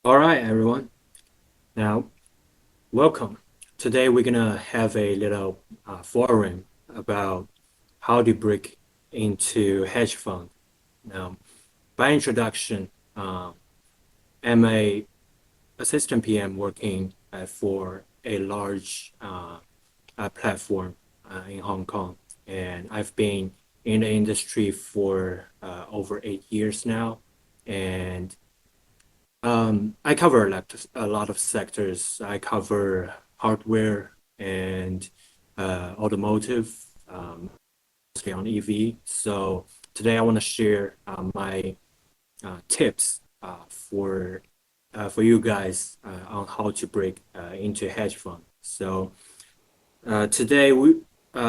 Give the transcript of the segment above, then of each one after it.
All right, everyone. Now, welcome. Today we're gonna have a little forum about how to break into hedge fund. Now, by introduction, uh, I'm a assistant PM working for a large platform in Hong Kong, and I've been in the industry for over 8 years now, and I cover a lot of sectors. I cover hardware and automotive, mostly on EV. So today I want to share my tips for you guys on how to break into hedge fund. So today we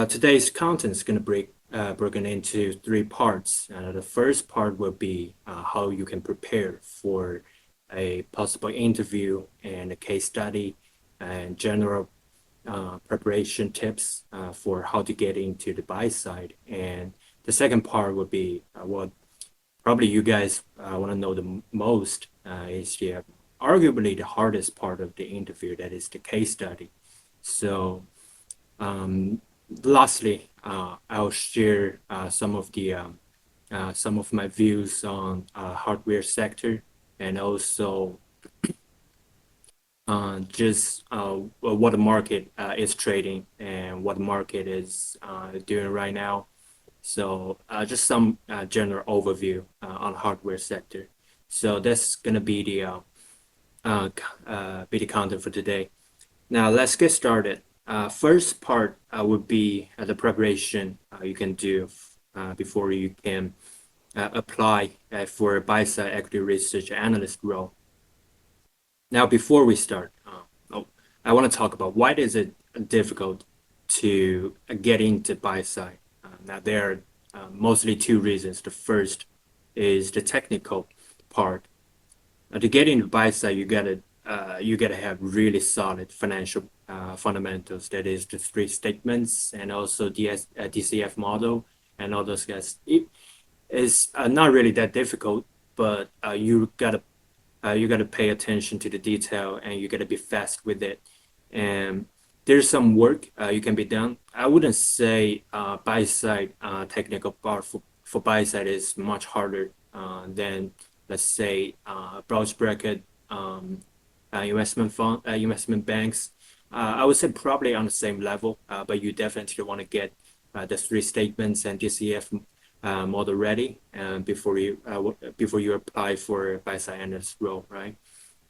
today's content is going to break broken into three parts. The first part will be how you can prepare for a possible interview and a case study and general preparation tips for how to get into the buy side. And the second part would be what probably you guys want to know the most is arguably the hardest part of the interview, that is the case study. So um, lastly, I'll share some of my views on hardware sector and also just what the market is trading and what the market is doing right now. So just some general overview on hardware sector. So that's gonna be the content for today. Now let's get started. First part would be the preparation you can do before you can apply for a buy-side equity research analyst role. Now, before we start, oh, I want to talk about why is it difficult to get into buy-side. Now, there are mostly two reasons. The first is the technical part. To get into buy-side, you gotta have really solid financial fundamentals. That is the three statements and also DCF model and all those guys. It is not really that difficult, but you gotta pay attention to the detail and you gotta be fast with it. And there's some work you can be done. I wouldn't say buy side technical part for buy side is much harder than let's say bulge bracket investment fund investment banks. I would say probably on the same level, but you definitely want to get the three statements and DCF model ready before you apply for a buy side analyst role, right?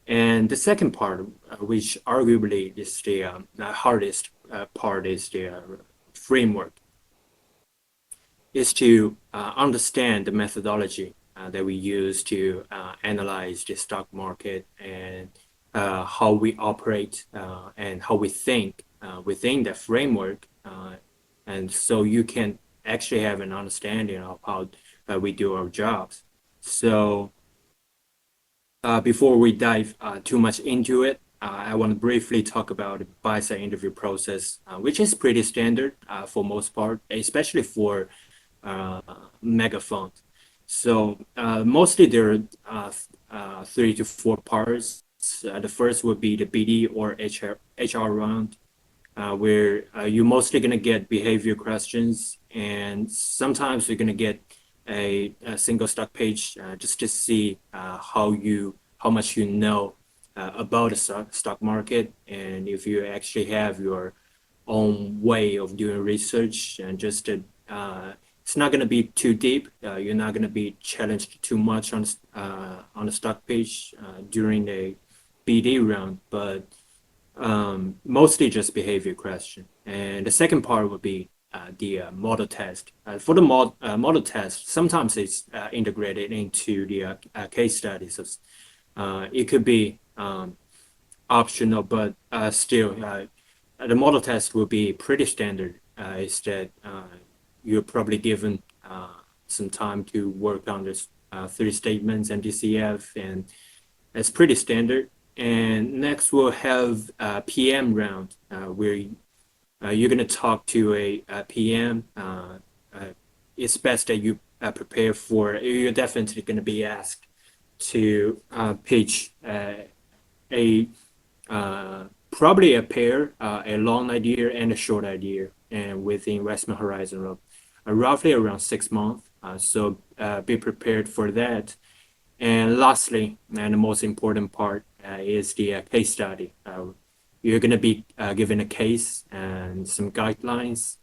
And the second part, which arguably is the hardest part, is the framework, is to understand the methodology that we use to analyze the stock market and how we operate and how we think within the framework. And so you can actually have an understanding of how we do our jobs. So before we dive too much into it, I want to briefly talk about the buy-side interview process, which is pretty standard for most part, especially for uh, mega funds. So mostly there are three to four parts. The first would be the BD or HR round, where you're mostly going to get behavior questions, and sometimes you're going to get a single stock page just to see how much you know about the stock market, and if you actually have your own way of doing research and just it's not going to be too deep. You're not going to be challenged too much on the stock page during the BD round, but mostly just behavior question. And the second part would be the model test. For the model test, sometimes it's integrated into the case studies. It could be optional, but still, the model test will be pretty standard. Is that you're probably given some time to work on this three statements and DCF, and it's pretty standard. And next we'll have a PM round where you're going to talk to a PM. It's best that you prepare for, you're definitely going to be asked to pitch a probably a pair, a long idea and a short idea, and with the investment horizon of roughly around 6 months. So be prepared for that. And lastly, and the most important part is the case study. You're going to be given a case and some guidelines.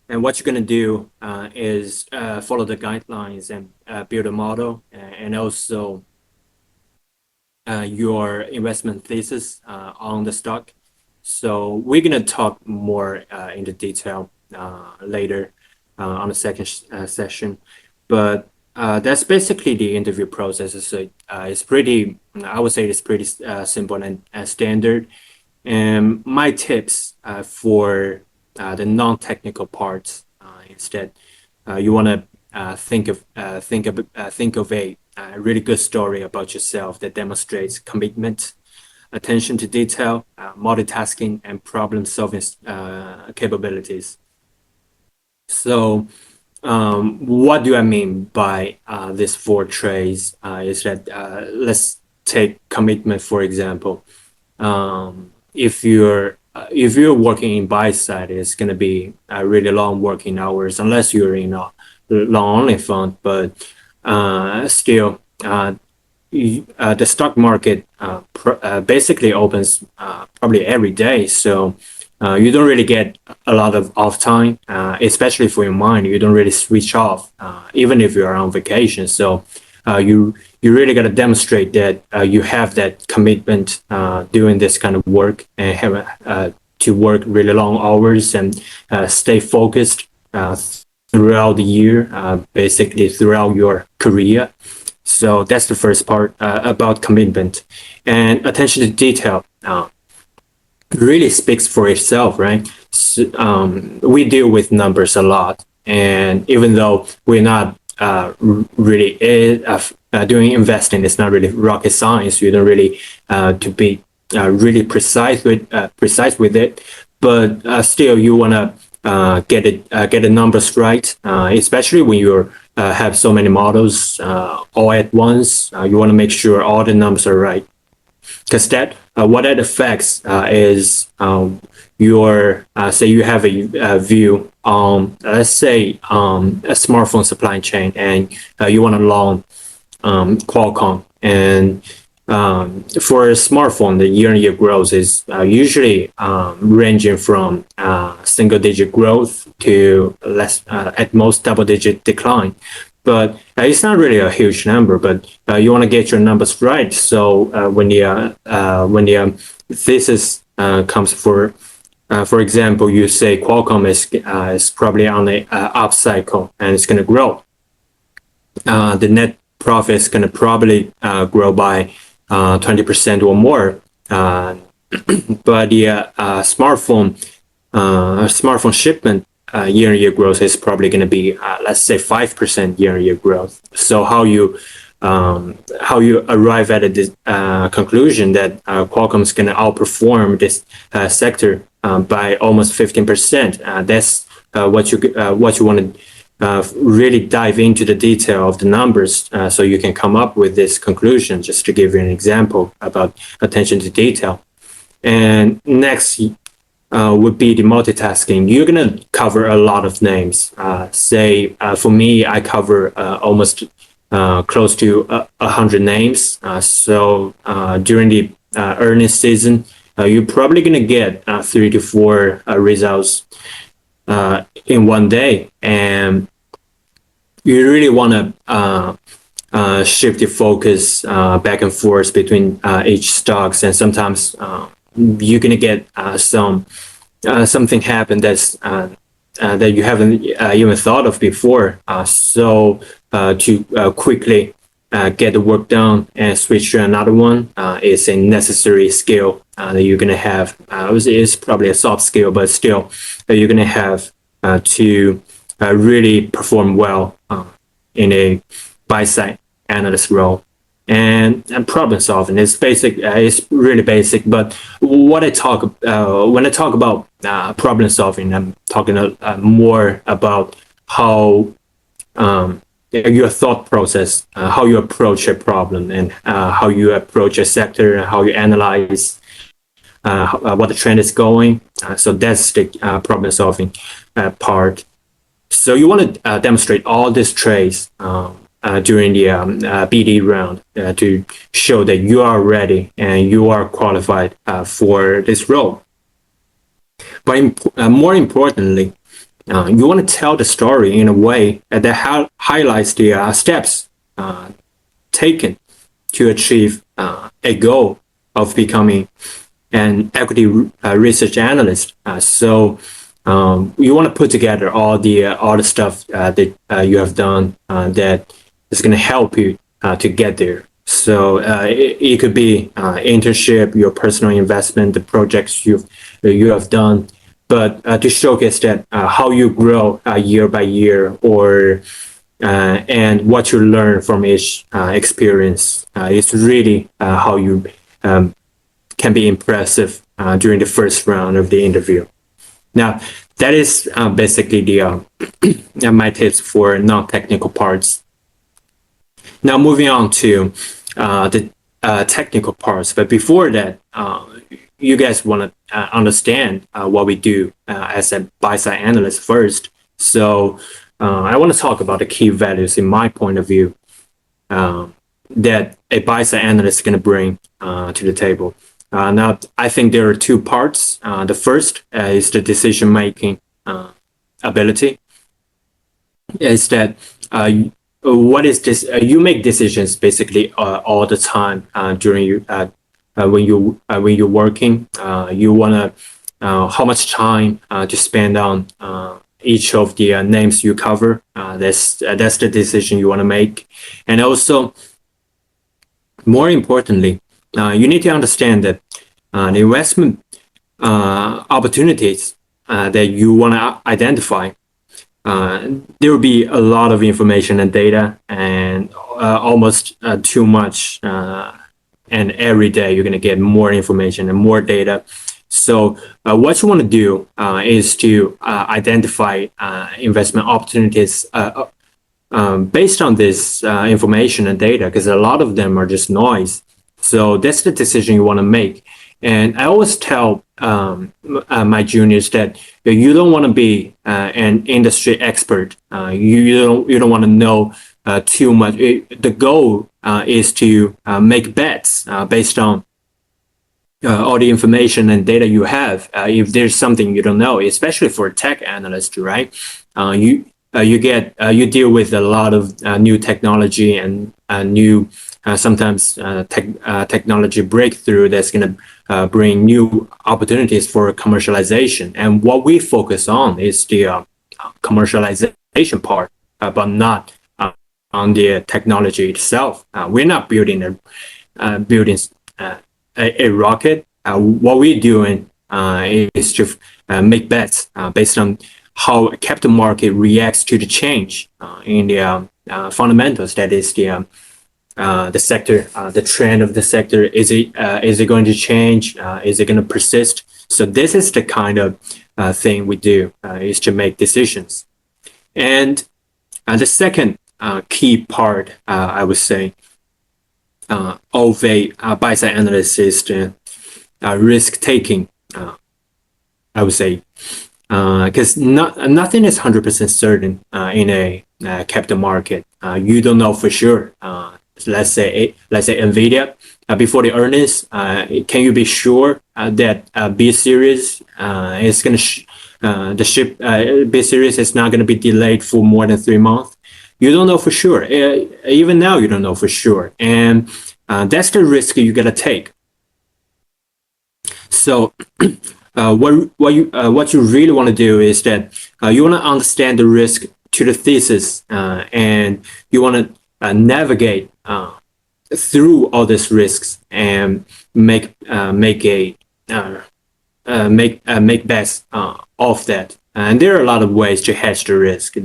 And what you're going to do is follow the guidelines and build a model and also your investment thesis on the stock. So we're going to talk more into detail later on the second session. But that's basically the interview process. So it's pretty, I would say it's pretty simple and standard. And my tips for the non-technical parts instead, you want to think of a really good story about yourself that demonstrates commitment, attention to detail, multitasking, and problem-solving capabilities. So, what do I mean by these four traits? Is that let's take commitment for example. If you're working in buy side, it's going to be really long working hours unless you're in a long only fund. But still, the stock market basically opens probably every day, so you don't really get a lot of off time, especially for your mind. You don't really switch off, even if you're on vacation. So you really got to demonstrate that you have that commitment doing this kind of work and have to work really long hours and stay focused throughout the year, basically throughout your career. So that's the first part about commitment and attention to detail. Really speaks for itself, right? So, we deal with numbers a lot, and even though we're not really doing investing, it's not really rocket science. You don't really to be really precise with it, but still you want to get the numbers right, especially when you have so many models all at once. You want to make sure all the numbers are right, because that what that affects is your say you have a view on, let's say, a smartphone supply chain, and you want to long Qualcomm. And for a smartphone, the year-on-year growth is usually ranging from single-digit growth to less, at most double-digit decline. But it's not really a huge number, but you want to get your numbers right. So when the thesis comes for example, you say Qualcomm is probably on the up cycle and it's going to grow. The net profit is going to probably grow by 20% or more. But the smartphone shipment year-on-year growth is probably going to be let's say 5% year-on-year growth. So how you arrive at this conclusion that Qualcomm is going to outperform this sector by almost 15%. That's what you want to really dive into the detail of the numbers, so you can come up with this conclusion. Just to give you an example about attention to detail. And next would be the multitasking. You're gonna cover a lot of names. Say for me, I cover almost close to 100 names. So during the earnings season, you're probably gonna get 3 to 4 results in one day, and you really want to shift your focus back and forth between each stocks, and sometimes you're gonna get something happen that you haven't even thought of before. So to quickly get the work done and switch to another one is a necessary skill that you're gonna have. It's probably a soft skill, but still you're gonna have to really perform well in a buy-side analyst role. And problem solving is basic. It's really basic. But when I talk about problem solving, I'm talking more about how your thought process, how you approach a problem, and how you approach a sector, and how you analyze what the trend is going. So that's the problem solving part. So you want to demonstrate all these traits during the BD round to show that you are ready and you are qualified for this role. But more importantly, you want to tell the story in a way that highlights the steps taken to achieve a goal of becoming an equity research analyst. So you want to put together all the stuff that you have done that is going to help you to get there. So it could be internship, your personal investment, the projects you have done, but to showcase that how you grow year by year, or and what you learn from each experience is really how you can be impressive during the first round of the interview. Now, that is basically the my tips for non-technical parts. Now, moving on to the technical parts. But before that, you guys want to understand what we do as a buy-side analyst first. So I want to talk about the key values in my point of view that a buy-side analyst is going to bring to the table. Now, I think there are two parts. The first is the decision-making ability. Is that what is this? You make decisions basically all the time during when you're working. You wanna how much time to spend on each of the names you cover. That's the decision you want to make, and also more importantly, you need to understand that the investment opportunities that you want to identify, there will be a lot of information and data, and almost too much. And every day you're going to get more information and more data. So what you want to do is to identify investment opportunities based on this information and data, because a lot of them are just noise. So that's the decision you want to make. And I always tell my juniors that you don't want to be an industry expert. You don't want to know too much. The goal is to make bets based on all the information and data you have. If there's something you don't know, especially for a tech analyst, right? You deal with a lot of new technology and new sometimes technology breakthrough that's going to bring new opportunities for commercialization. And what we focus on is the commercialization part, but not on the technology itself. We're not building a rocket. What we're doing is to make bets based on how capital market reacts to the change in the fundamentals. That is the sector, the trend of the sector. Is it going to change? Is it going to persist? So this is the kind of thing we do, is to make decisions. And the second key part, I would say, of a buy-side analyst is the risk-taking, I would say, because nothing is 100% certain in a capital market. You don't know for sure. Let's say NVIDIA, before the earnings, can you be sure that B series is going to B series is not going to be delayed for more than 3 months? You don't know for sure. Even now, you don't know for sure, and that's the risk you gotta take. So, what you really want to do is that you want to understand the risk to the thesis, and you want to navigate through all these risks and make bets of that. And there are a lot of ways to hedge the risk.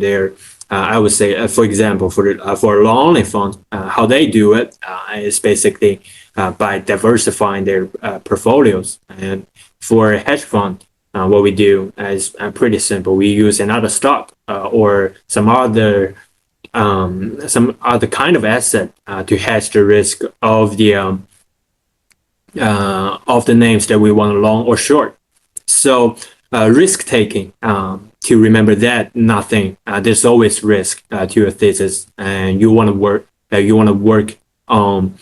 I would say, for example, for a long-only fund, how they do it is basically by diversifying their portfolios. And for a hedge fund, what we do is pretty simple. We use another stock or some other some other kind of asset to hedge the risk of the names that we want long or short. So risk taking, to remember that nothing, there's always risk to your thesis, and you want to work on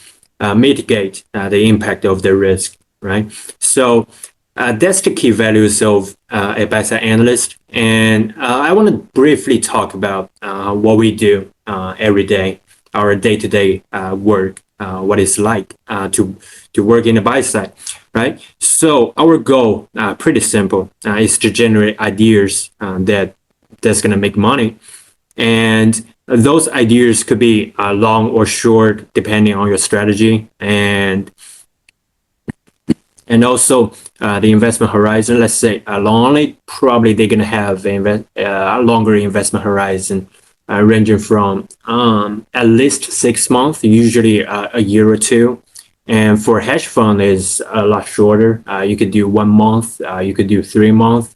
mitigate the impact of the risk, right? So that's the key values of a buy-side analyst. And I want to briefly talk about what we do every day, our day-to-day work, what it's like to work in the buy side, right? So our goal, pretty simple, is to generate ideas that's gonna make money, and those ideas could be long or short depending on your strategy, and also the investment horizon. Let's say long only, probably they're gonna have a longer investment horizon, ranging from at least 6 months, usually a year or two. And for hedge fund is a lot shorter. You could do 1 month, you could do 3 months.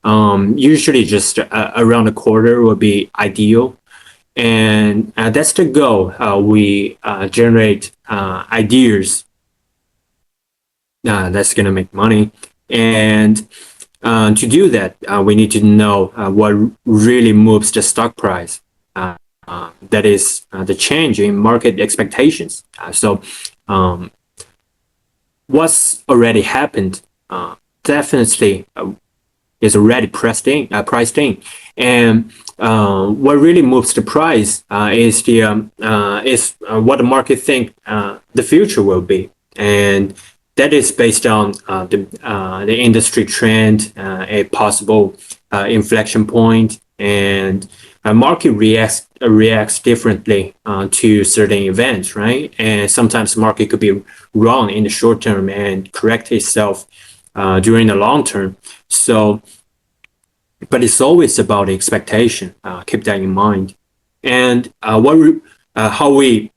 Usually just around a quarter would be ideal. And that's the goal. We generate ideas that's going to make money. And to do that, we need to know what really moves the stock price. That is the change in market expectations. So what's already happened definitely is already priced in. And what really moves the price is what the market think the future will be, and that is based on the industry trend, a possible inflection point, and market reacts differently to certain events, right? And sometimes the market could be wrong in the short term and correct itself during the long term. So, but it's always about the expectation. Keep that in mind. And how we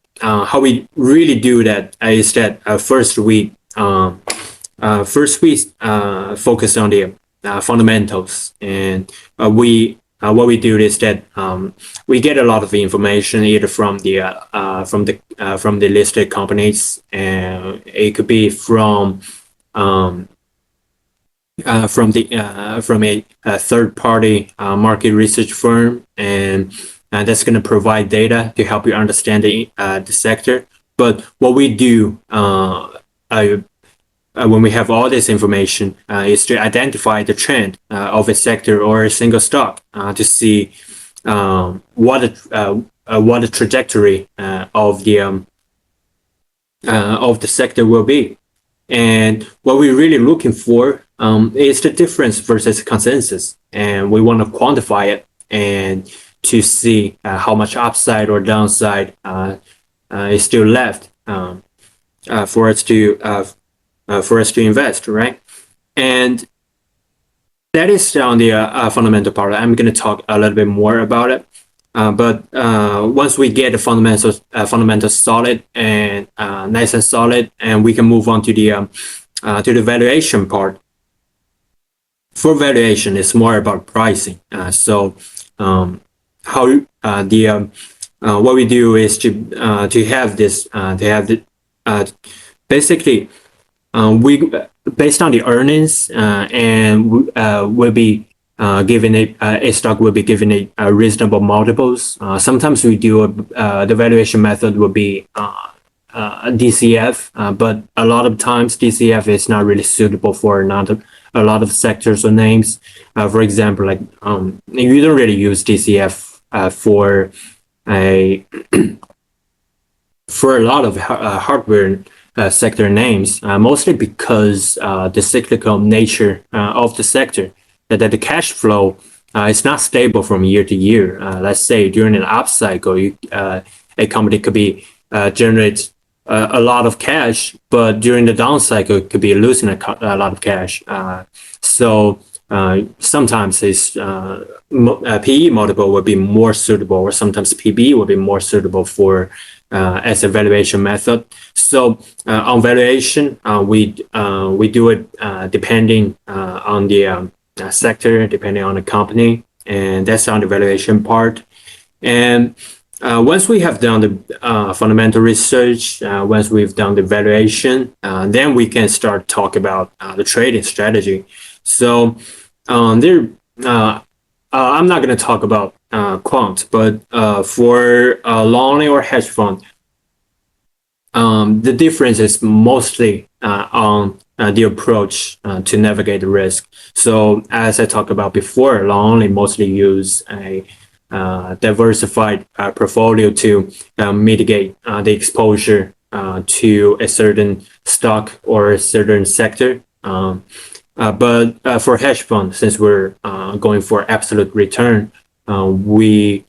really do that is that first we focus on the fundamentals, and what we do is that we get a lot of information either from the listed companies, and it could be from a third party market research firm, and that's going to provide data to help you understand the sector. But what we do when we have all this information is to identify the trend of a sector or a single stock to see what the trajectory of the sector will be. And what we're really looking for is the difference versus consensus, and we want to quantify it and to see how much upside or downside is still left for us to invest, right? And that is on the fundamental part. I'm going to talk a little bit more about it. But once we get the fundamentals solid and nice and solid, and we can move on to the valuation part. For valuation, it's more about pricing. So what we do is to have this basically we based on the earnings, and will be given a stock will be given a reasonable multiples. Sometimes we do the valuation method will be DCF, but a lot of times DCF is not really suitable for a lot of sectors or names. For example, like you don't really use DCF for a lot of hardware sector names, mostly because the cyclical nature of the sector, that the cash flow is not stable from year to year. Let's say during an up cycle, a company could be generate a lot of cash, but during the down cycle, it could be losing a lot of cash. So sometimes it's PE multiple would be more suitable, or sometimes PB would be more suitable for as a valuation method. So on valuation, we do it depending on the sector, depending on the company, and that's on the valuation part. And Once we have done the fundamental research, once we've done the valuation, then we can start talk about the trading strategy. So there, I'm not going to talk about quant, but for long only or hedge fund, the difference is mostly on the approach to navigate the risk. So as I talked about before, long only mostly use a diversified portfolio to mitigate the exposure to a certain stock or a certain sector. But for hedge fund, since we're going for absolute return, we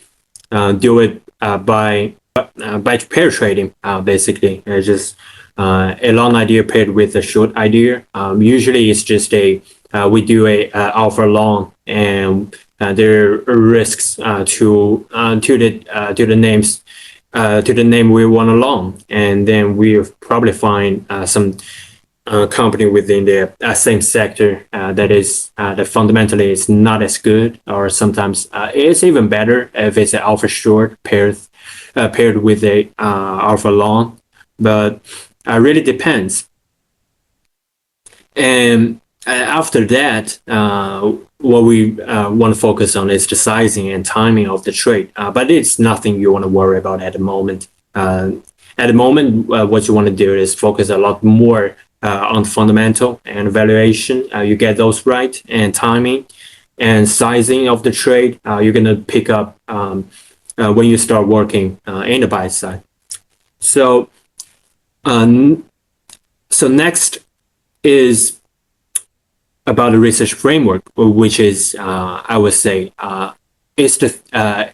do it by pair trading. Basically, it's just a long idea paired with a short idea. Usually, it's just we do a alpha long, and there are risks to the names to the name we want along, and then we probably find some company within the same sector that fundamentally is not as good, or sometimes it's even better if it's an alpha short paired with a alpha long, but really depends. And after that, what we want to focus on is the sizing and timing of the trade. But it's nothing you want to worry about at the moment. At the moment, what you want to do is focus a lot more on fundamental and valuation. You get those right, and timing and sizing of the trade. You're going to pick up when you start working in the buy side. So, so next is about the research framework, which is, I would say, is the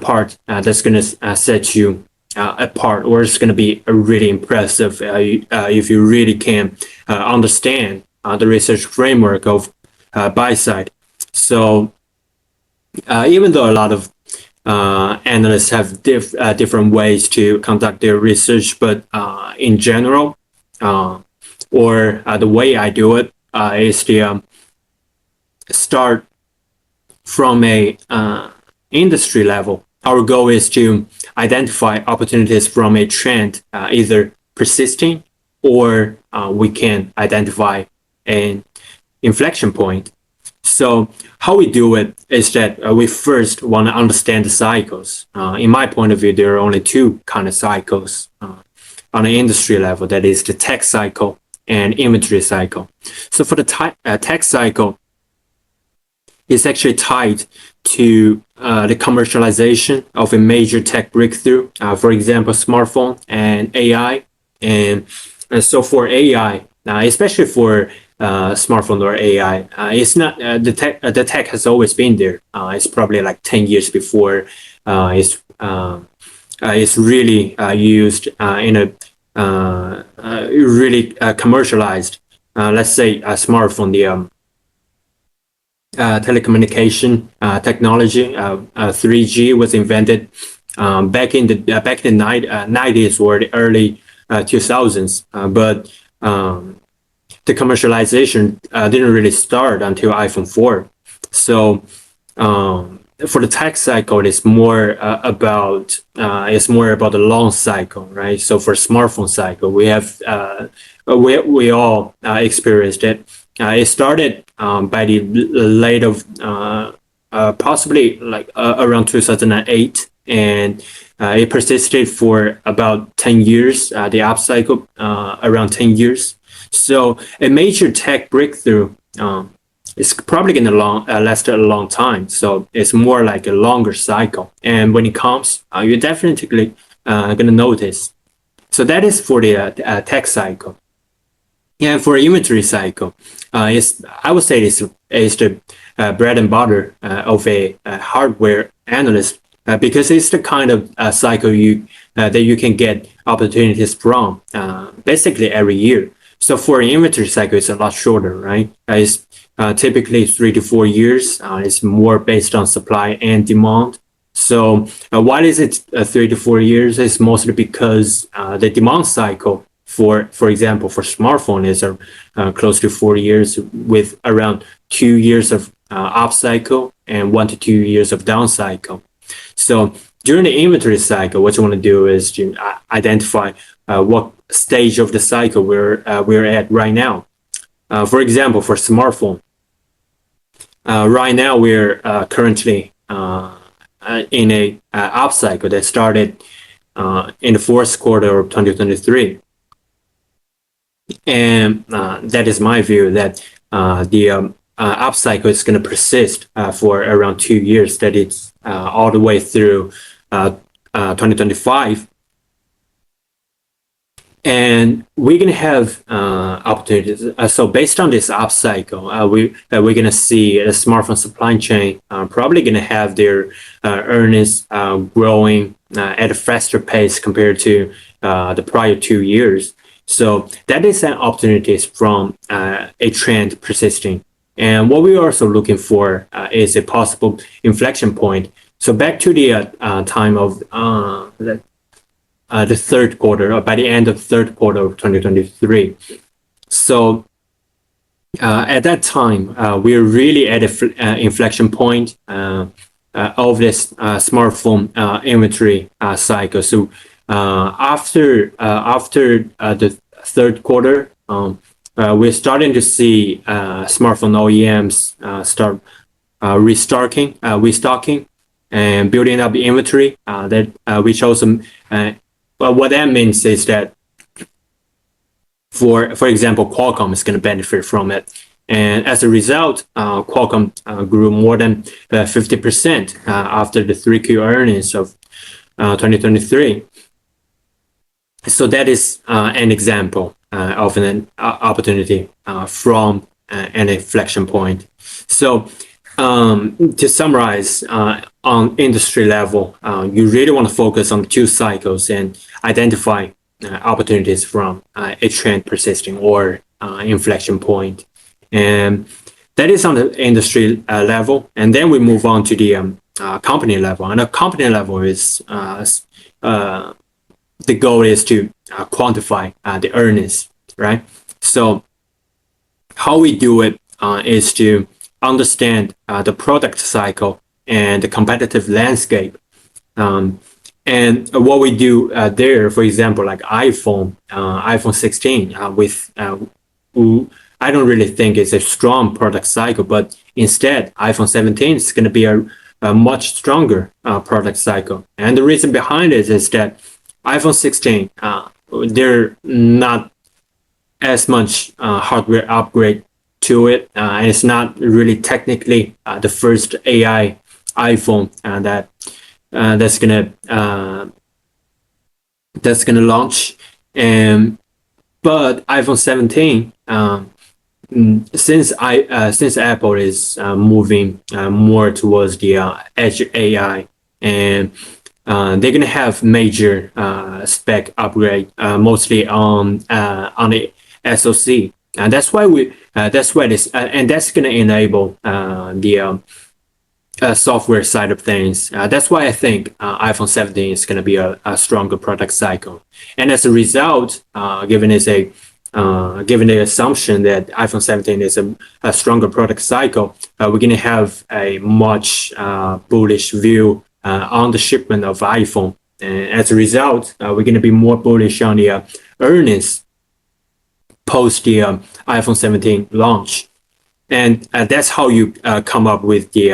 part that's going to set you apart, or it's going to be really impressive if you really can understand the research framework of buy side. So even though a lot of analysts have different ways to conduct their research, but in general, or the way I do it is to start from a industry level. Our goal is to identify opportunities from a trend, either persisting, or we can identify an inflection point. So how we do it is that we first want to understand the cycles. In my point of view, there are only two kind of cycles on an industry level. That is the tech cycle and inventory cycle. So for the tech cycle, it's actually tied to the commercialization of a major tech breakthrough, for example, smartphone and AI. And so for AI, especially for smartphone or AI, it's not the tech has always been there. It's probably like 10 years before it's really used in a really commercialized. Let's say a smartphone, the telecommunication technology, 3G was invented back in the 90s or the early 2000s, but the commercialization didn't really start until iPhone 4. So for the tech cycle, it's more about the long cycle, right? So for smartphone cycle, we have we all experienced it. It started by the late of possibly like around 2008, and it persisted for about 10 years. The up cycle around 10 years. So a major tech breakthrough is probably going to last a long time. So it's more like a longer cycle. And when it comes, you're definitely going to notice. So that is for the tech cycle. And for inventory cycle, I would say it's the bread and butter of a hardware analyst, because it's the kind of cycle that you can get opportunities from basically every year. So for an inventory cycle, it's a lot shorter, right? It's typically 3 to 4 years. It's more based on supply and demand. So why is it 3 to 4 years? It's mostly because the demand cycle, for example, for smartphone is close to 4 years, with around 2 years of up cycle and 1 to 2 years of down cycle. So during the inventory cycle, what you want to do is to identify what stage of the cycle we're at right now. For example, for smartphone, right now we're currently in a up cycle that started in the fourth quarter of 2023. And that is my view that the up cycle is going to persist for around 2 years, that it's all the way through 2025. And we're going to have opportunities. So based on this up cycle, we're going to see the smartphone supply chain probably going to have their earnings growing at a faster pace compared to the prior 2 years. So that is an opportunity from a trend persisting. And what we're also looking for is a possible inflection point. So back to the time of the third quarter, or by the end of the third quarter of 2023. So at that time, we're really at an inflection point of this smartphone inventory cycle. So after the third quarter, we're starting to see smartphone OEMs start restocking and building up the inventory. Which also, well, what that means is that, for example, Qualcomm is going to benefit from it. And as a result, Qualcomm grew more than 50% after the 3Q earnings of 2023. So that is an example of an opportunity from an inflection point. So to summarize, on industry level, you really want to focus on 2 cycles and identify opportunities from a trend persisting or inflection point. And that is on the industry level. And then we move on to the company level. And the company level is the goal is to quantify the earnings, right? So how we do it is to understand the product cycle and the competitive landscape. And what we do there, for example, like iPhone 16, I don't really think it's a strong product cycle, but instead iPhone 17 is going to be a much stronger product cycle. And the reason behind it is that iPhone 16, they're not as much hardware upgrade to it, and it's not really technically the first AI iPhone that's gonna launch. But iPhone 17, since Apple is moving more towards the Edge AI, and they're gonna have major spec upgrade, mostly on the SoC, and that's why this, and that's gonna enable the software side of things. That's why I think iPhone 17 is going to be a stronger product cycle. And as a result, given the assumption that iPhone 17 is a stronger product cycle, we're going to have a much bullish view on the shipment of iPhone. And as a result, we're going to be more bullish on the earnings post the iPhone 17 launch. And that's how you come up with the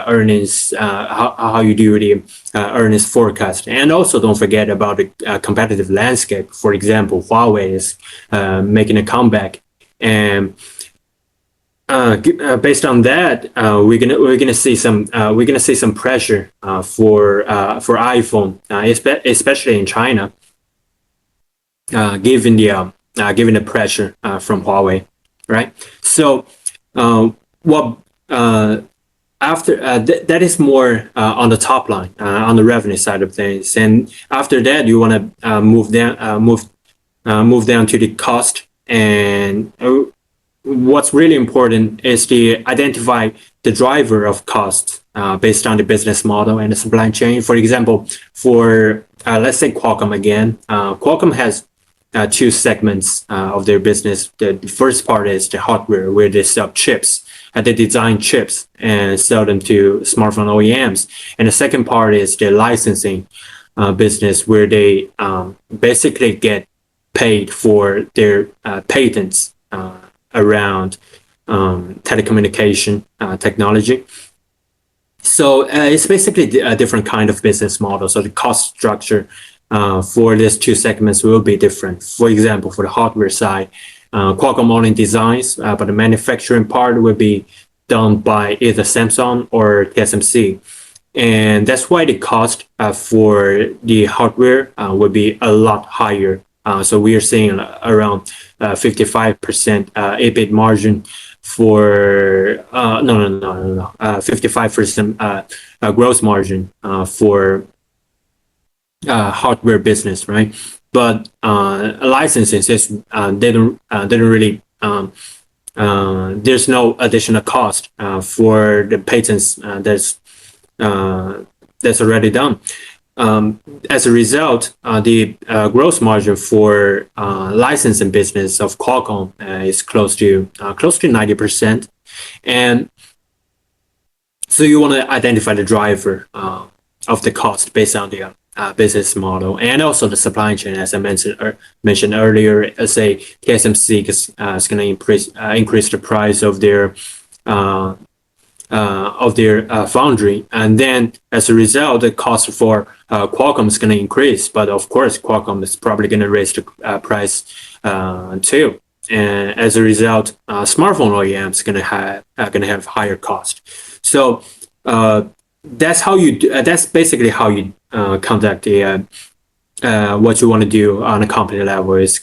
earnings, how you do the earnings forecast. And also don't forget about the competitive landscape. For example, Huawei is making a comeback, and based on that, we're gonna see some pressure for iPhone, especially in China, given the pressure from Huawei, right? So that is more on the top line, on the revenue side of things, and after that you want to move down to the cost. And what's really important is to identify the driver of cost based on the business model and the supply chain. For example, for let's say Qualcomm again, Qualcomm has two segments of their business. The first part is the hardware, where they sell chips. They design chips and sell them to smartphone OEMs. And the second part is the licensing business, where they basically get paid for their patents around telecommunication technology. So it's basically a different kind of business model. So the cost structure for these two segments will be different. For example, for the hardware side, Qualcomm only designs, but the manufacturing part will be done by either Samsung or TSMC. And that's why the cost for the hardware will be a lot higher. So we are seeing around 55% EBIT margin for 55% gross margin for hardware business, right? But licensing is they don't really there's no additional cost for the patents that's already done. As a result, the gross margin for licensing business of Qualcomm is close to 90%, and so you want to identify the driver of the cost based on the business model and also the supply chain, as I mentioned earlier. Say TSMC is going to increase the price of their foundry, and then as a result, the cost for Qualcomm is going to increase. But of course, Qualcomm is probably going to raise the price too, and as a result, smartphone OEMs going to have higher cost. So that's how you do, that's basically how you conduct what you want to do on a company level is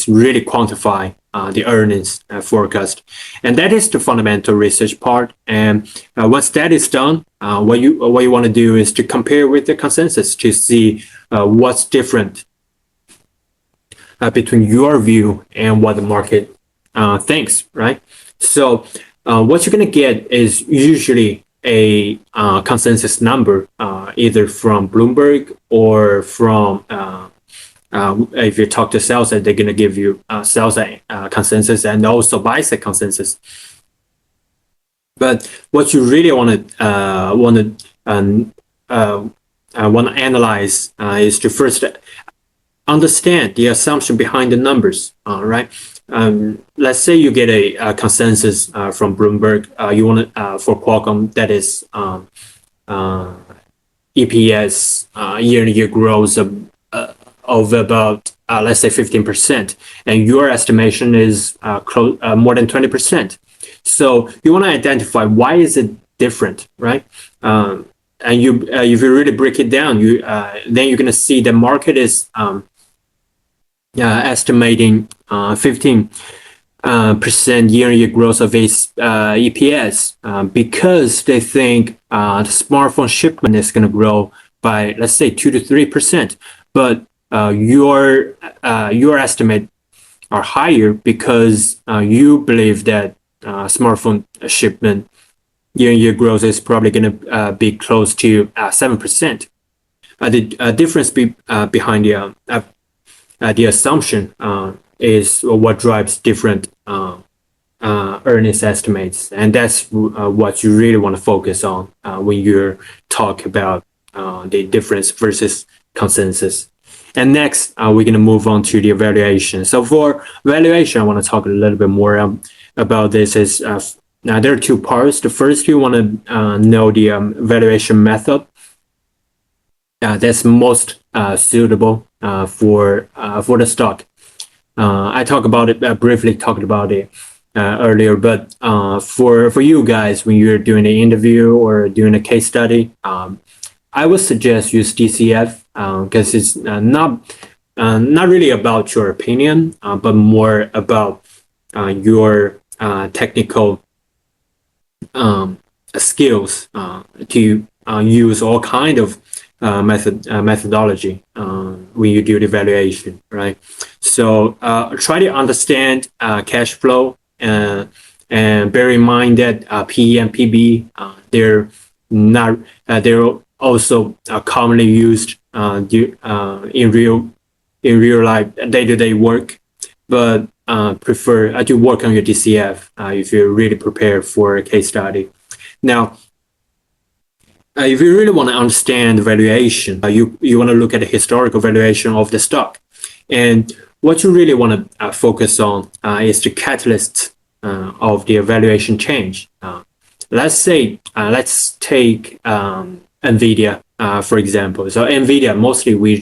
really quantify the earnings forecast, and that is the fundamental research part. And once that is done, what you want to do is to compare with the consensus to see what's different between your view and what the market thinks, right? So what you're going to get is usually a consensus number, either from Bloomberg or from if you talk to sales side, they're going to give you sales side consensus and also buy side consensus. But what you really want to analyze is to first understand the assumption behind the numbers, right? Let's say you get a consensus from Bloomberg. You want to for Qualcomm, that is EPS year-on-year growth of about let's say 15%, and your estimation is more than 20%. So you want to identify why is it different, right? And if you really break it down, then you're going to see the market is estimating 15% year-on-year growth of its EPS because they think the smartphone shipment is going to grow by, let's say, 2 to 3%. But your estimate are higher because you believe that smartphone shipment year-on-year growth is probably going to be close to 7%. The difference behind the assumption is what drives different earnings estimates, and that's what you really want to focus on when you talk about the difference versus consensus. And next, we're going to move on to the evaluation. So for valuation, I want to talk a little bit more about this. Now there are two parts. The first, you want to know the valuation method that's most suitable for the stock. I talked about it briefly, talked about it earlier, but for you guys, when you're doing an interview or doing a case study, I would suggest use DCF because it's not really about your opinion, but more about your technical skills to use all kind of methodology when you do the evaluation, right? So try to understand cash flow and bear in mind that PE and PB they're also commonly used in real in real life day-to-day work, but prefer to work on your DCF if you're really prepared for a case study. Now, if you really want to understand valuation, you want to look at the historical valuation of the stock. And what you really want to focus on is the catalyst of the valuation change. Let's take NVIDIA, for example. So NVIDIA, mostly we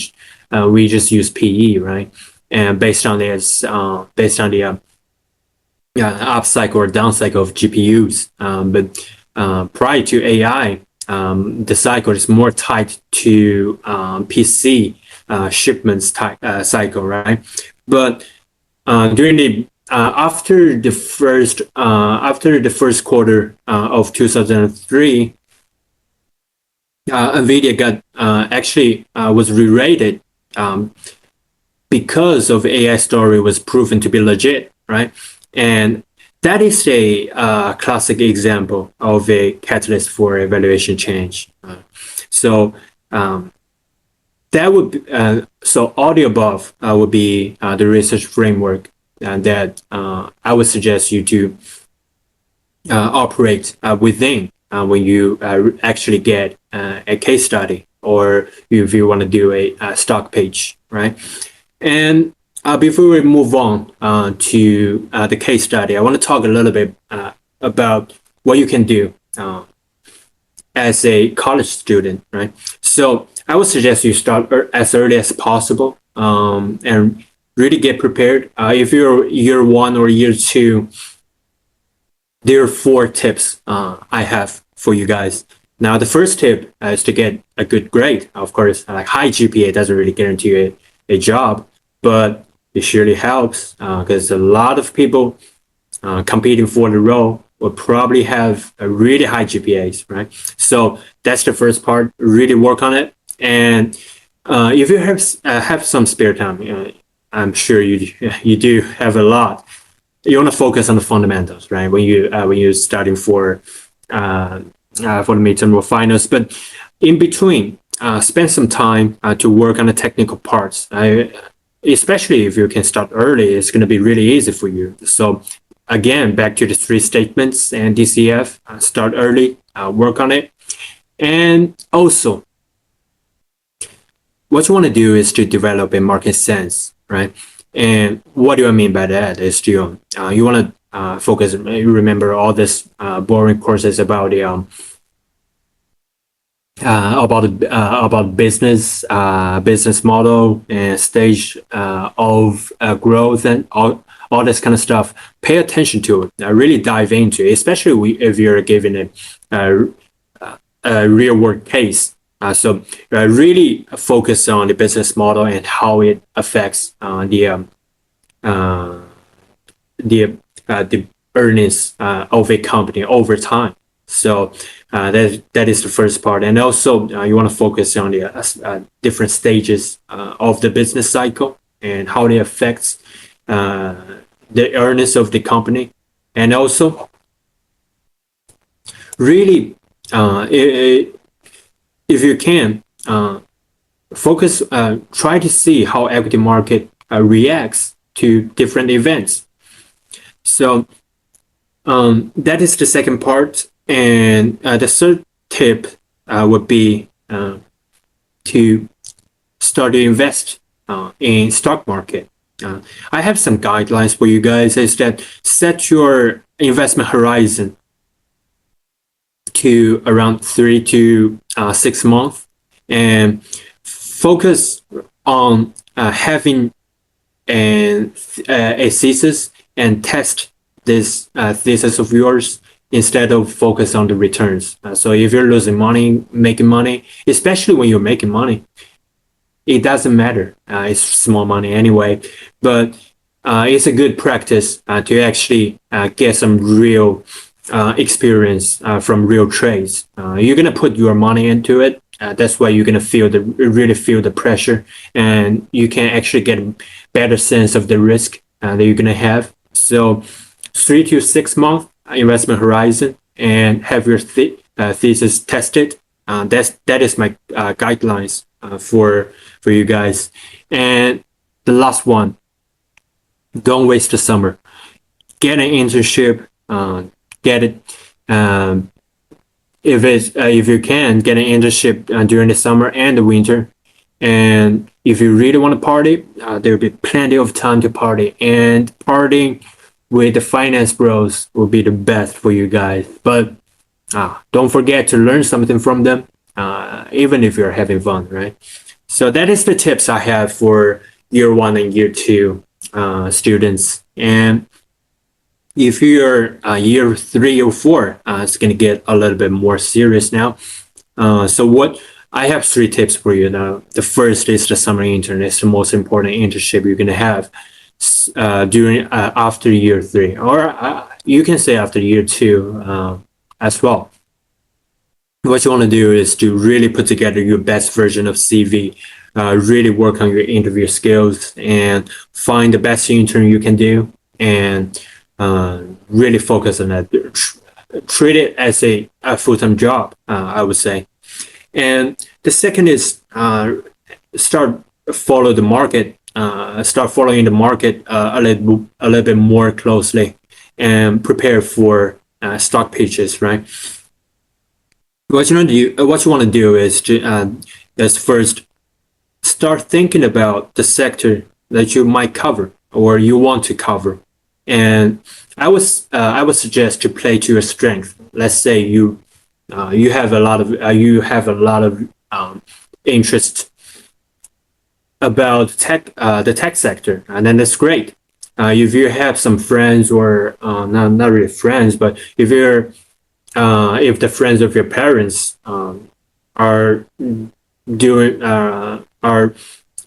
just use PE, right? And based on the up cycle or down cycle of GPUs. But prior to AI, the cycle is more tied to PC shipments cycle, right? But during the after the first quarter of 2003, NVIDIA got actually was re-rated because of AI story was proven to be legit, right? And that is a classic example of a catalyst for a valuation change. So that would be, so all the above would be the research framework that I would suggest you to operate within when you actually get a case study or if you want to do a stock page, right? And before we move on to the case study, I want to talk a little bit about what you can do as a college student, right? So I would suggest you start as early as possible and really get prepared. If you're year one or year two, there are 4 tips I have for you guys. Now, the first tip is to get a good grade. Of course, like high GPA doesn't really guarantee a job, but it surely helps because a lot of people competing for the role will probably have a really high GPAs, right? So that's the first part. Really work on it, and if you have some spare time, I'm sure you do have a lot. You want to focus on the fundamentals, right? When you're starting for the midterm or finals, but in between, spend some time to work on the technical parts. Especially if you can start early, it's going to be really easy for you. So again, back to the 3 statements and DCF, start early, work on it. And also, what you want to do is to develop a market sense, right? And what do I mean by that is you want to focus, you remember all this boring courses about the about business model and stage of growth and all this kind of stuff. Pay attention to it. Really dive into it, especially if you're given a real world case. So really focus on the business model and how it affects the earnings of a company over time. So that is the first part, and also you want to focus on the different stages of the business cycle and how they affects the earnings of the company, and also really if you can focus, try to see how equity market reacts to different events. So that is the second part. And the third tip would be to start to invest in stock market. I have some guidelines for you guys. Is that set your investment horizon to around 3 to 6 months, and focus on having a thesis and test this thesis of yours instead of focus on the returns. So if you're losing money, making money, especially when you're making money, it doesn't matter. It's small money anyway, but it's a good practice to actually get some real experience from real trades. You're gonna put your money into it. That's why you're gonna really feel the pressure, and you can actually get a better sense of the risk that you're gonna have. So 3 to 6 month investment horizon, and have your thesis tested. That is my guidelines for you guys. And the last one, don't waste the summer. Get an internship. Get it. Um, if you can get an internship during the summer and the winter, and if you really want to party, there'll be plenty of time to party. And partying with the finance bros will be the best for you guys. But don't forget to learn something from them, even if you're having fun, right? So that is the tips I have for year one and year two students. And if you're year three or four, it's going to get a little bit more serious now. So what I have three tips for you now. The first is the summer intern. It's the most important internship you're going to have during after year three, or you can say after year two as well. What you want to do is to really put together your best version of CV, really work on your interview skills, and find the best intern you can do, and really focus on that. Treat it as a full-time job, I would say. And the second is start follow the market, start following the market a little bit more closely, and prepare for stock pitches, right? What you want to do is first start thinking about the sector that you might cover or you want to cover, and I would suggest to play to your strength. Let's say you have a lot of interest about the tech sector, and then that's great. If you have some friends, or not really friends, but if the friends of your parents are doing are,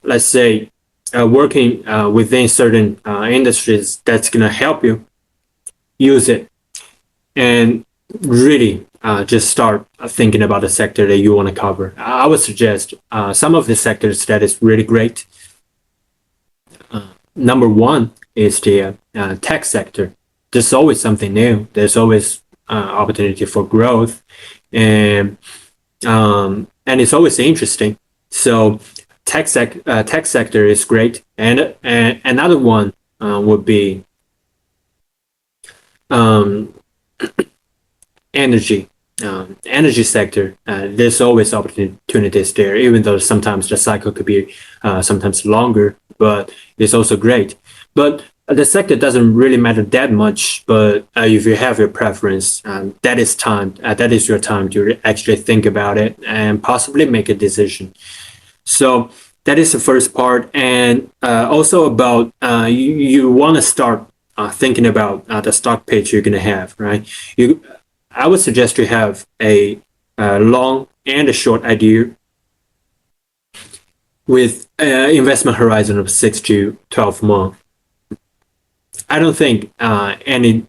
let's say, working within certain industries, that's gonna help you. Use it, and really just start thinking about the sector that you want to cover. I would suggest some of the sectors that is really great. Number one is the tech sector. There's always something new. There's always opportunity for growth, and it's always interesting. So tech sector is great, and another one would be um, energy. Energy sector. There's always opportunities there, even though sometimes the cycle could be sometimes longer, but it's also great. But the sector doesn't really matter that much. But if you have your preference, that is time. That is your time to actually think about it and possibly make a decision. So that is the first part, and also about you want to start thinking about the stock pitch you're gonna have, right? I would suggest you have a long and a short idea with investment horizon of 6 to 12 months. I don't think anything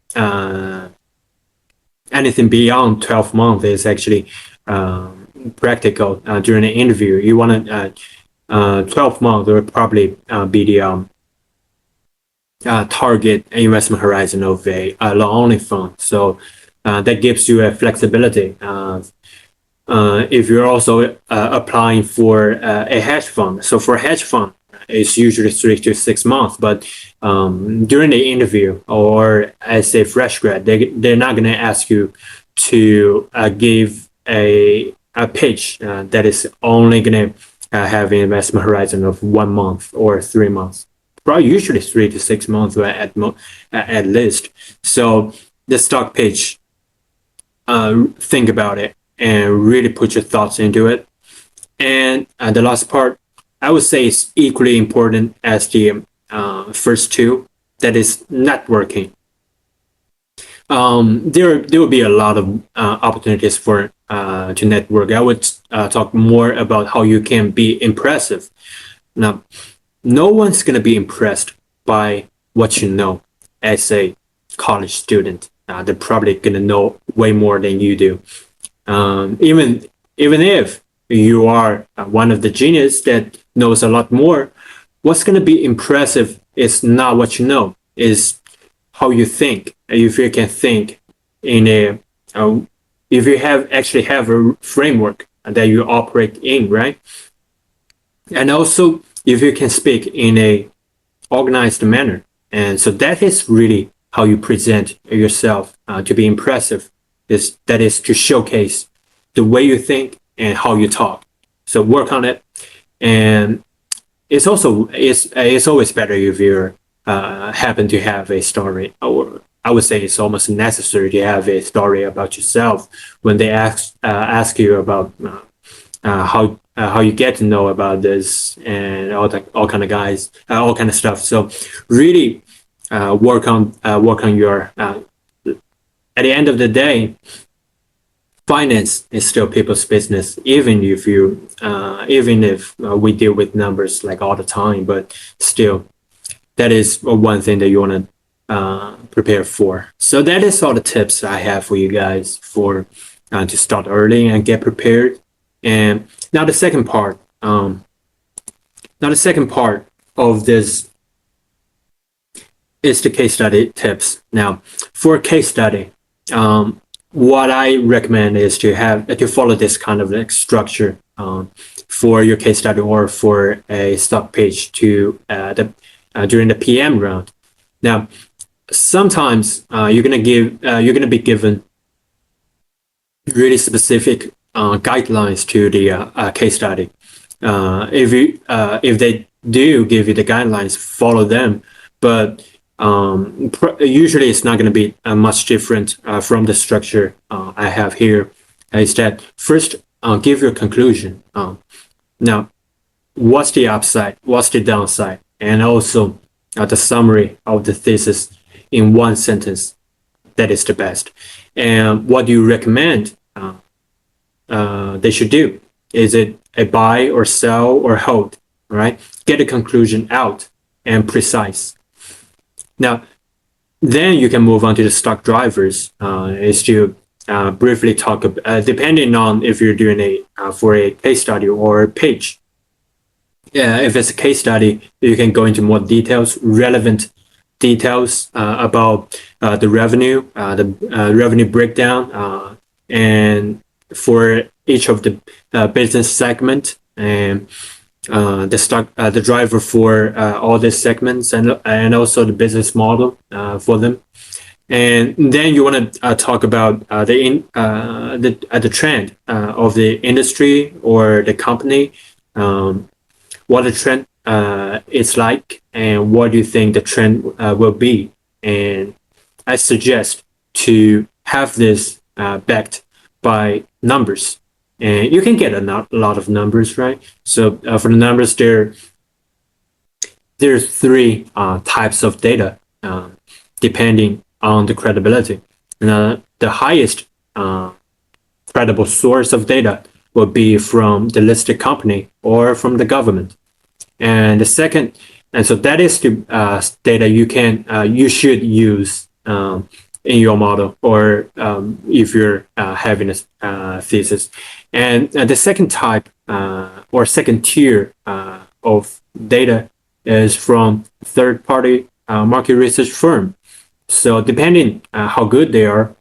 beyond 12 months is actually practical during an interview. You want to 12 months would probably be the target investment horizon of a long only fund. So that gives you a flexibility. If you're also applying for a hedge fund, so for a hedge fund, it's usually 3 to 6 months. But during the interview or as a fresh grad, they're not going to ask you to give a pitch that is only going to have an investment horizon of 1 month or 3 months. Probably usually 3 to 6 months at least. So the stock pitch, think about it and really put your thoughts into it. And the last part, I would say, is equally important as the first two. That is networking. There will be a lot of opportunities for to network. I would talk more about how you can be impressive. Now, no one's gonna be impressed by what you know as a college student. They're probably gonna know way more than you do. Even if you are one of the genius that knows a lot more, what's going to be impressive is not what you know, is how you think. If you can think in if you actually have a framework that you operate in, right? And also if you can speak in a organized manner. And so that is really how you present yourself to be impressive. That is to showcase the way you think and how you talk. So work on it. And it's always better if you happen to have a story, or I would say it's almost necessary to have a story about yourself when they ask you about how you get to know about this and all kind of guys, all kind of stuff. So really work on your. At the end of the day, finance is still people's business, even if we deal with numbers like all the time, but still, that is one thing that you want to prepare for. So that is all the tips I have for you guys for to start early and get prepared. And now the second part. Now the second part of this is the case study tips. Now, for a case study, what I recommend is to follow this kind of like structure for your case study or for a stock page to during the PM round. Now, sometimes you're gonna be given really specific guidelines to the case study. If they do give you the guidelines, follow them. But usually it's not going to be much different from the structure I have here. Is that first give your conclusion. Now, what's the upside? What's the downside? And also the summary of the thesis in one sentence. That is the best. And what do you recommend they should do? Is it a buy or sell or hold? Right? Get a conclusion out and precise. Now, then you can move on to the stock drivers. Is to briefly talk about, depending on if you're doing for a case study or a page. If it's a case study, you can go into more details, relevant details about the revenue breakdown, and for each of the business segment and the driver for all these segments and also the business model for them. And then you want to talk about the trend of the industry or the company, what the trend is like, and what do you think the trend will be. And I suggest to have this backed by numbers. And you can get a lot of numbers, right? So for the numbers, there's three types of data depending on the credibility. And the highest credible source of data will be from the listed company or from the government. And the second, and so that is the data you should use in your model, or if you're having a thesis. And the second type or second tier of data is from third-party market research firm. So depending how good they are,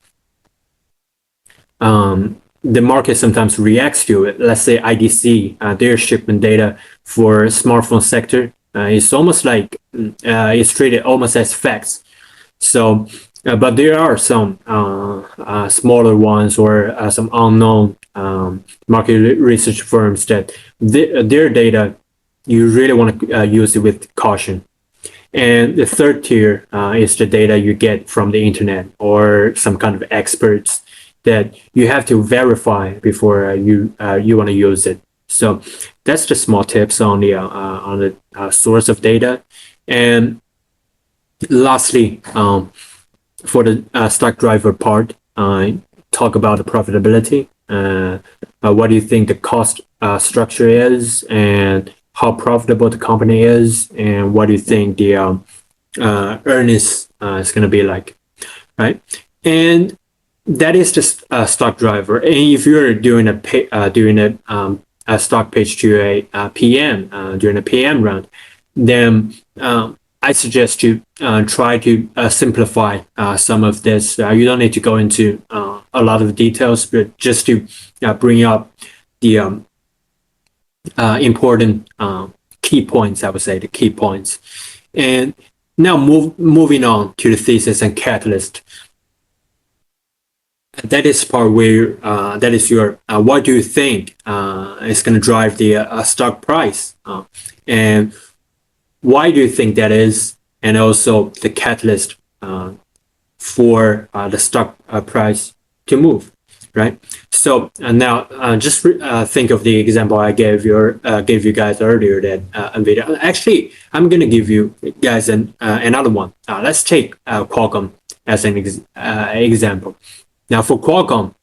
the market sometimes reacts to it. Let's say IDC, their shipment data for smartphone sector is almost like it's treated almost as facts. So, but there are some smaller ones or some unknown market research firms that their data you really want to use it with caution. And the third tier is the data you get from the internet or some kind of experts that you have to verify before you want to use it. So that's the small tips on the source of data. And lastly, for the stock driver part, talk about the profitability. What do you think the cost structure is, and how profitable the company is, and what do you think the earnings is going to be like, right? And that is the stock driver. And if you're doing a stock page to a PM during a PM round, then I suggest you try to simplify some of this. You don't need to go into a lot of details, but just to bring up the important key points, I would say the key points. And now moving on to the thesis and catalyst. That is part where that is your what do you think is going to drive the stock price, and why do you think that is, and also the catalyst for the stock price to move, right? So now just think of the example I gave you guys earlier, that NVIDIA. Actually, I'm going to give you guys another one. Let's take Qualcomm as an example. Now, for Qualcomm,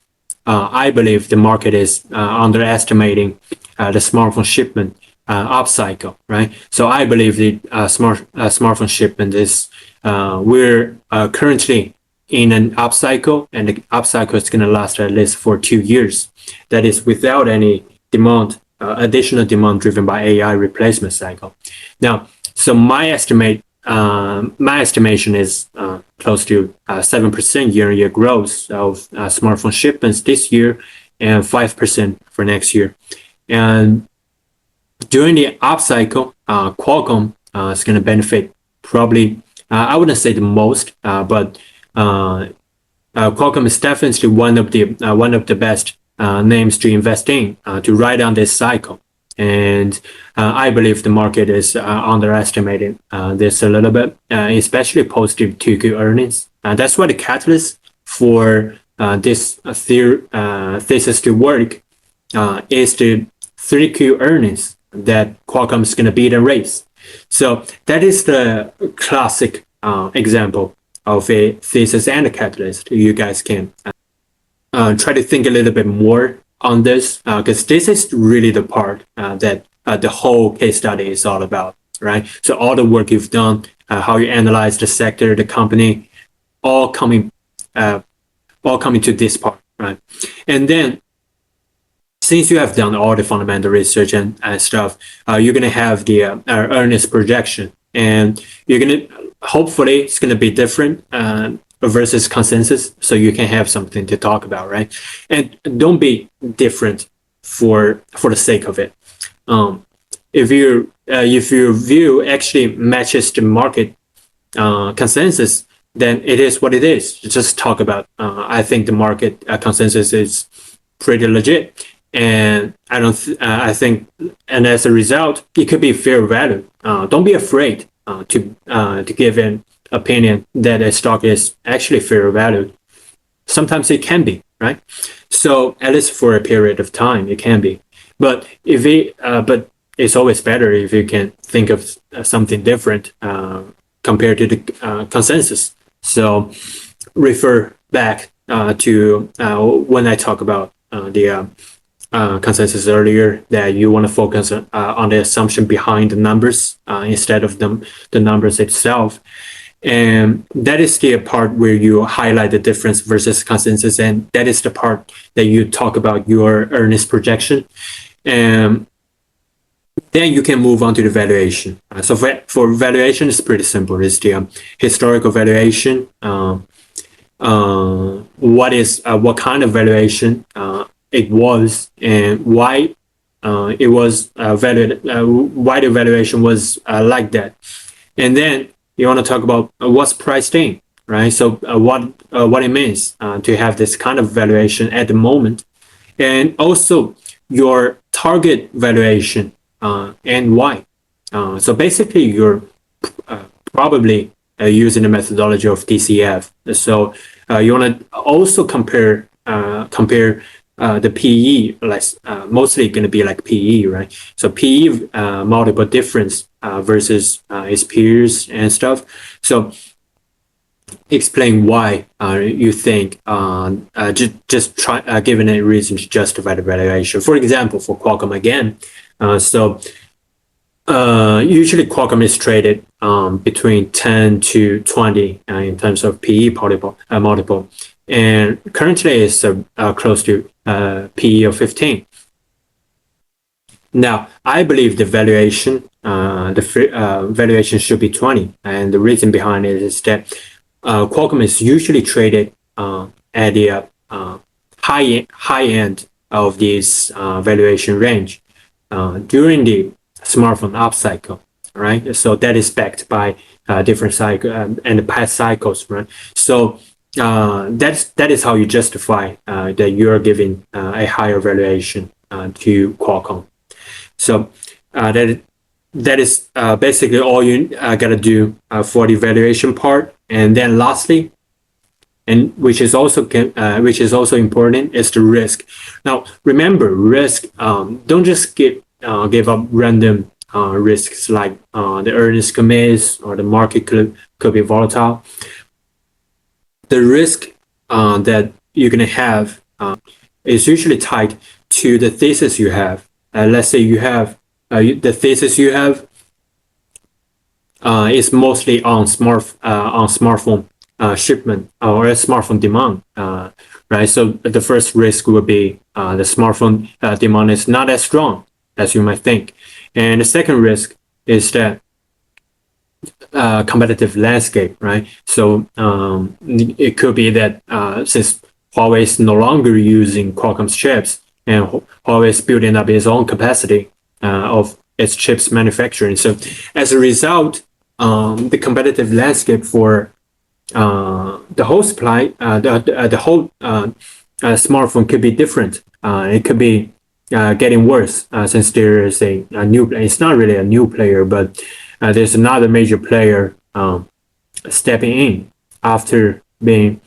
I believe the market is underestimating the smartphone shipment upcycle, right? So I believe the smartphone shipment is we're currently in an upcycle, and the upcycle is going to last at least for 2 years. That is without any demand, additional demand driven by AI replacement cycle. Now, so my estimation is close to 7% year-on-year growth of smartphone shipments this year, and 5% for next year. And during the upcycle, Qualcomm is going to benefit probably. I wouldn't say the most, but Qualcomm is definitely one of the best names to invest in to ride on this cycle. And I believe the market is underestimating this a little bit, especially post 2Q earnings. That's why the catalyst for this thesis to work is the 3Q earnings that Qualcomm is going to beat and raise. So that is the classic example of a thesis and a catalyst. You guys can try to think a little bit more on this, because this is really the part that the whole case study is all about, right? So all the work you've done, how you analyze the sector, the company, all coming to this part, right? And then since you have done all the fundamental research and stuff, you're gonna have the earnings projection, and you're gonna hopefully it's gonna be different versus consensus, so you can have something to talk about, right? And don't be different for the sake of it. If your view actually matches the market consensus, then it is what it is. Just talk about. I think the market consensus is pretty legit, and I think, and as a result, it could be fair value. Don't be afraid to give an opinion that a stock is actually fair valued. Sometimes it can be, right? So at least for a period of time, it can be. But but it's always better if you can think of something different compared to the consensus. So refer back to when I talk about the consensus earlier, that you want to focus on the assumption behind the numbers instead of the numbers itself. And that is the part where you highlight the difference versus consensus, and that is the part that you talk about your earnings projection. And then you can move on to the valuation. So for valuation, it's pretty simple. It's the historical valuation. What kind of valuation it was, and why it was valued, why the valuation was like that. And then you want to talk about what's priced in, right? So what it means to have this kind of valuation at the moment, and also your target valuation and why. So basically, you're probably using the methodology of DCF. So you want to also compare the PE, like mostly going to be like PE, right? So PE multiple difference versus its peers and stuff. So explain why you think just try giving a reason to justify the valuation. For example, for Qualcomm again, usually Qualcomm is traded between 10 to 20 in terms of PE multiple, and currently it's close to PE of 15. Now, I believe the valuation should be 20, and the reason behind it is that Qualcomm is usually traded at the high end of this valuation range during the smartphone upcycle. right? So that is backed by different cycle and past cycles, right? So that is how you justify that you are giving a higher valuation to Qualcomm. So that is basically all you gotta do for the valuation part. And then lastly, and which is also important, is the risk. Now remember, risk, don't just give up random risks like the earnings could miss or the market could be volatile. The risk that you're gonna have is usually tied to the thesis you have. Let's say you have the thesis you have is mostly on smartphone shipment or smartphone demand, right? So the first risk would be the smartphone demand is not as strong as you might think, and the second risk is that competitive landscape, right? So it could be that since Huawei is no longer using Qualcomm's chips and Huawei is building up its own capacity of its chips manufacturing. So as a result, the competitive landscape for the whole supply, the whole smartphone could be different. It could be getting worse since there is a new. It's not really a new player, but there's another major player stepping in after being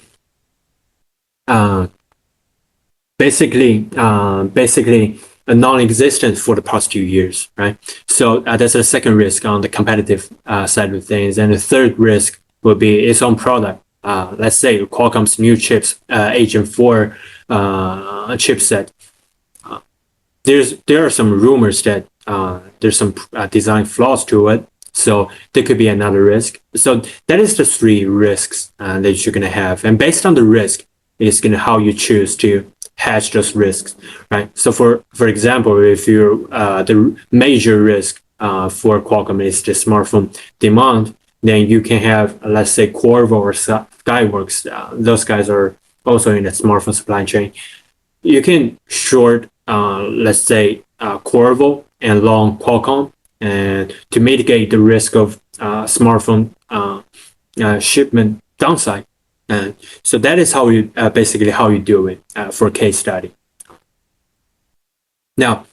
basically a non-existent for the past 2 years, right? So that's the second risk on the competitive side of things, and the third risk will be its own product. Let's say Qualcomm's new chips, Agent 4 chipset. There are some rumors that there's some design flaws to it, so there could be another risk. So that is the three risks that you're gonna have, and based on the risk, is gonna how you choose to hedge those risks, right? So for example, if you're the major risk for Qualcomm is the smartphone demand, then you can have, let's say, Carve or Skyworks. Those guys are also in the smartphone supply chain. You can short, let's say, Carve and long Qualcomm, and to mitigate the risk of smartphone shipment downside. And so that is how you basically how you do it for a case study. Now,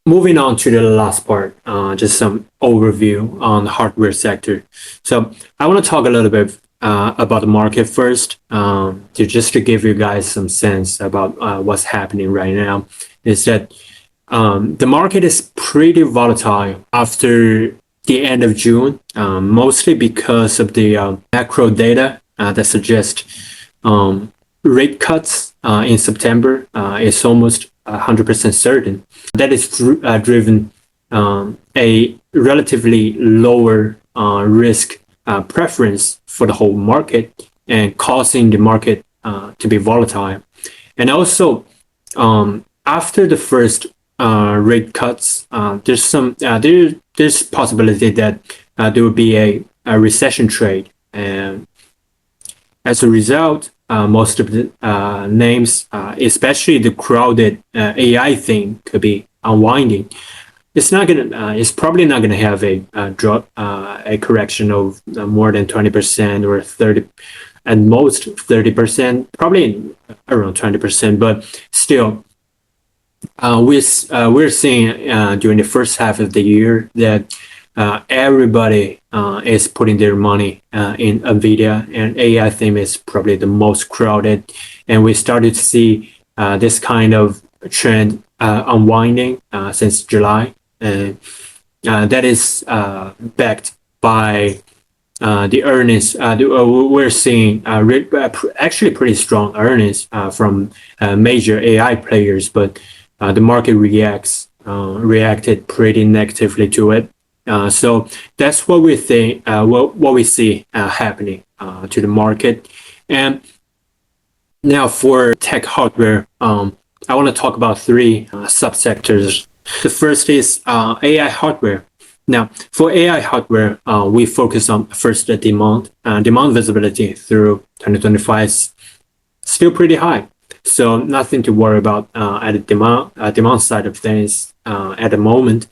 moving on to the last part, just some overview on the hardware sector. So I want to talk a little bit about the market first, to give you guys some sense about what's happening right now. Is that the market is pretty volatile after the end of June, mostly because of the macro data that suggest rate cuts in September is almost 100% certain. That is driven a relatively lower risk preference for the whole market and causing the market to be volatile. And also, after the first rate cuts, there's possibility that there will be a recession trade, and as a result, most of the names, especially the crowded AI thing, could be unwinding. It's probably not gonna have a drop, a correction of more than 20% or 30, at most 30%, probably around 20%. But still, we're seeing during the first half of the year that everybody is putting their money in NVIDIA, and AI theme is probably the most crowded. And we started to see this kind of trend unwinding since July. And that is backed by the earnings. We're seeing actually pretty strong earnings from major AI players, but the market reacted pretty negatively to it. So that's what we think, what we see happening to the market. And now for tech hardware, I want to talk about three subsectors. The first is AI hardware. Now, for AI hardware, we focus on first the demand. Demand visibility through 2025 is still pretty high, so nothing to worry about at the demand side of things at the moment.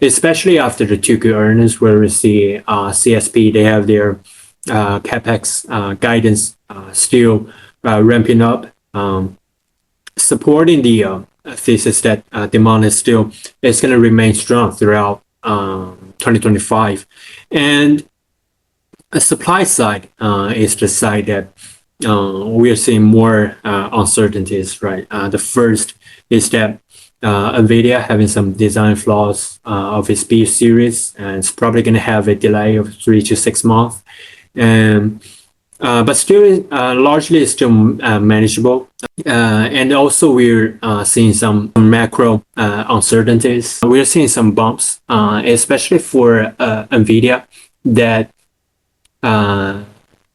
especially after the 2Q earnings, where we see CSP, they have their capex guidance still ramping up, supporting the thesis that demand is going to remain strong throughout 2025. And a supply side is the side that we are seeing more uncertainties, right? The first is that NVIDIA having some design flaws of its B series, and it's probably going to have a delay of 3 to 6 months. And but still, largely still manageable. And also, we're seeing some macro uncertainties. We're seeing some bumps, especially for NVIDIA, that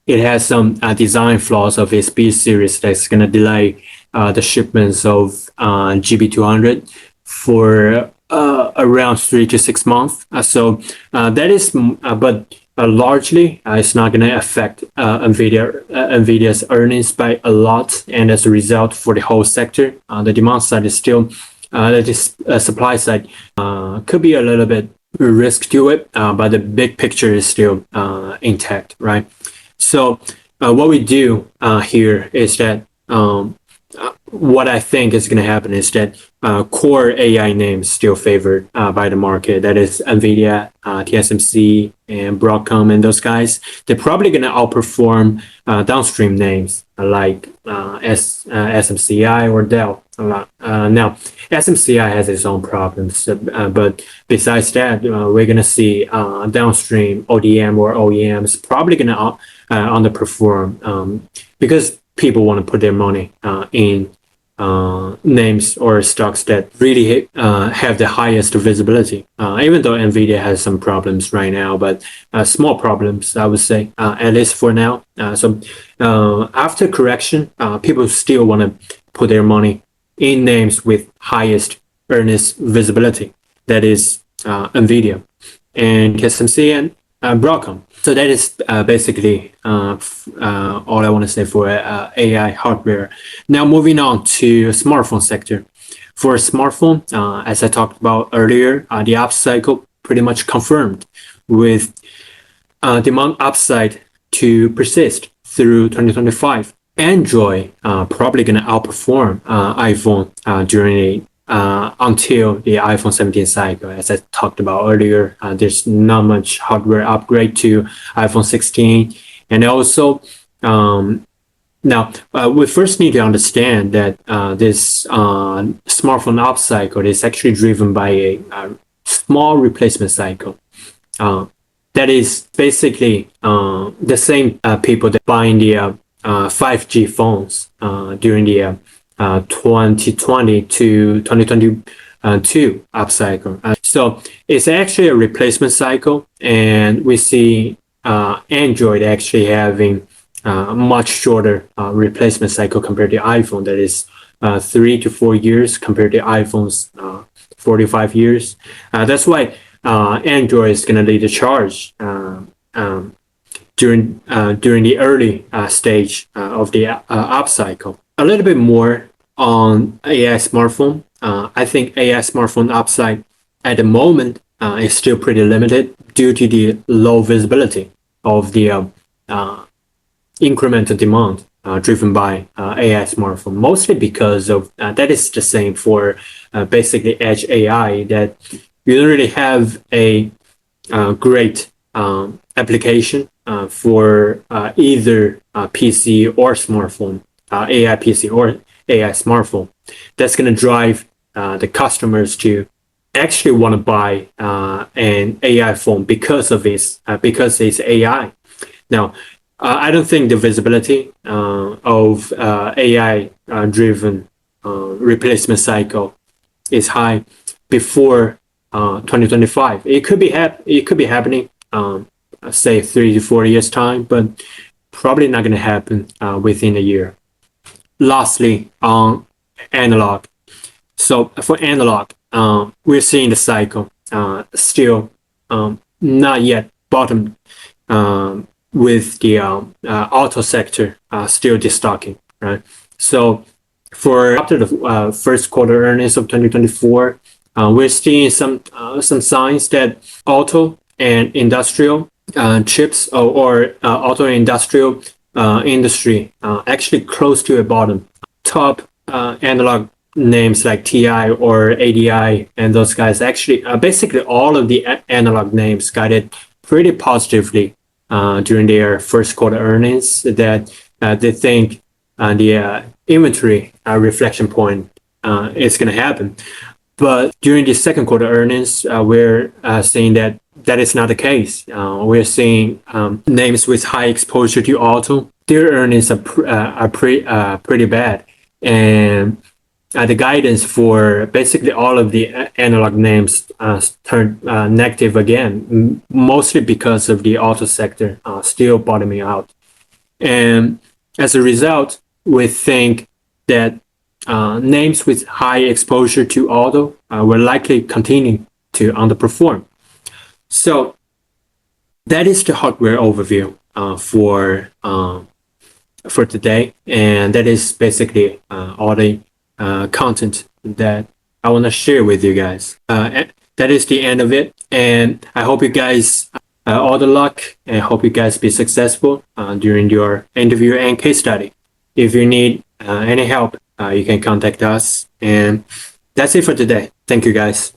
it has some design flaws of its B series that's going to delay the shipments of GB200 for around 3 to 6 months. So that is, but largely it's not going to affect NVIDIA's earnings by a lot. And as a result, for the whole sector, the demand side is still, the supply side could be a little bit risk to it, but the big picture is still intact, right? So what we do here is that what I think is going to happen is that core AI names still favored by the market. That is NVIDIA, TSMC, and Broadcom, and those guys. They're probably going to outperform downstream names like SMCI or Dell. Now, SMCI has its own problems, but besides that, we're going to see downstream ODM or OEMs probably going to underperform because people want to put their money in names or stocks that really have the highest visibility. Even though NVIDIA has some problems right now, but small problems, I would say, at least for now. So after correction, people still want to put their money in names with highest earnings visibility. That is NVIDIA and TSMC and Broadcom. So that is basically all I want to say for AI hardware. Now moving on to smartphone sector. For smartphone, as I talked about earlier, the up cycle pretty much confirmed with demand upside to persist through 2025. Android probably going to outperform iPhone during until the iPhone 17 cycle. As I talked about earlier, there's not much hardware upgrade to iPhone 16. And also, now we first need to understand that this smartphone upcycle is actually driven by a small replacement cycle. That is basically the same people that buying the 5G phones during the 2020 to 2022 upcycle. So it's actually a replacement cycle, and we see Android actually having a much shorter replacement cycle compared to iPhone. That is 3 to 4 years compared to iPhone's 45 years. That's why Android is going to lead the charge during the early stage of the upcycle. A little bit more on AI smartphone. I think AI smartphone upside at the moment is still pretty limited due to the low visibility of the incremental demand driven by AI smartphone, mostly because of that is the same for basically edge AI, that you don't really have a great application for either PC or smartphone, AI PC or AI smartphone. That's going to drive the customers to actually want to buy an AI phone because it's AI. Now, I don't think the visibility of AI driven replacement cycle is high before 2025. It could be happening, say 3 to 4 years time, but probably not going to happen within a year. Lastly, on analog. So for analog, we're seeing the cycle still not yet bottomed, with the auto sector still destocking, right? So for after the first quarter earnings of 2024, We're seeing some signs that auto and industrial chips or auto and industrial industry actually close to a bottom. Top analog names like TI or ADI and those guys actually basically all of the analog names guided pretty positively during their first quarter earnings that they think the inventory reflection point is going to happen. But during the second quarter earnings, we're seeing that that is not the case. We're seeing names with high exposure to auto, their earnings are pretty bad. And the guidance for basically all of the analog names turned negative again, mostly because of the auto sector still bottoming out. And as a result, we think that names with high exposure to auto will likely continue to underperform. So that is the hardware overview for today, and that is basically all the content that I want to share with you guys. That is the end of it, and I hope you guys all the luck, and hope you guys be successful during your interview and case study. If you need any help, you can contact us, and that's it for today. Thank you, guys.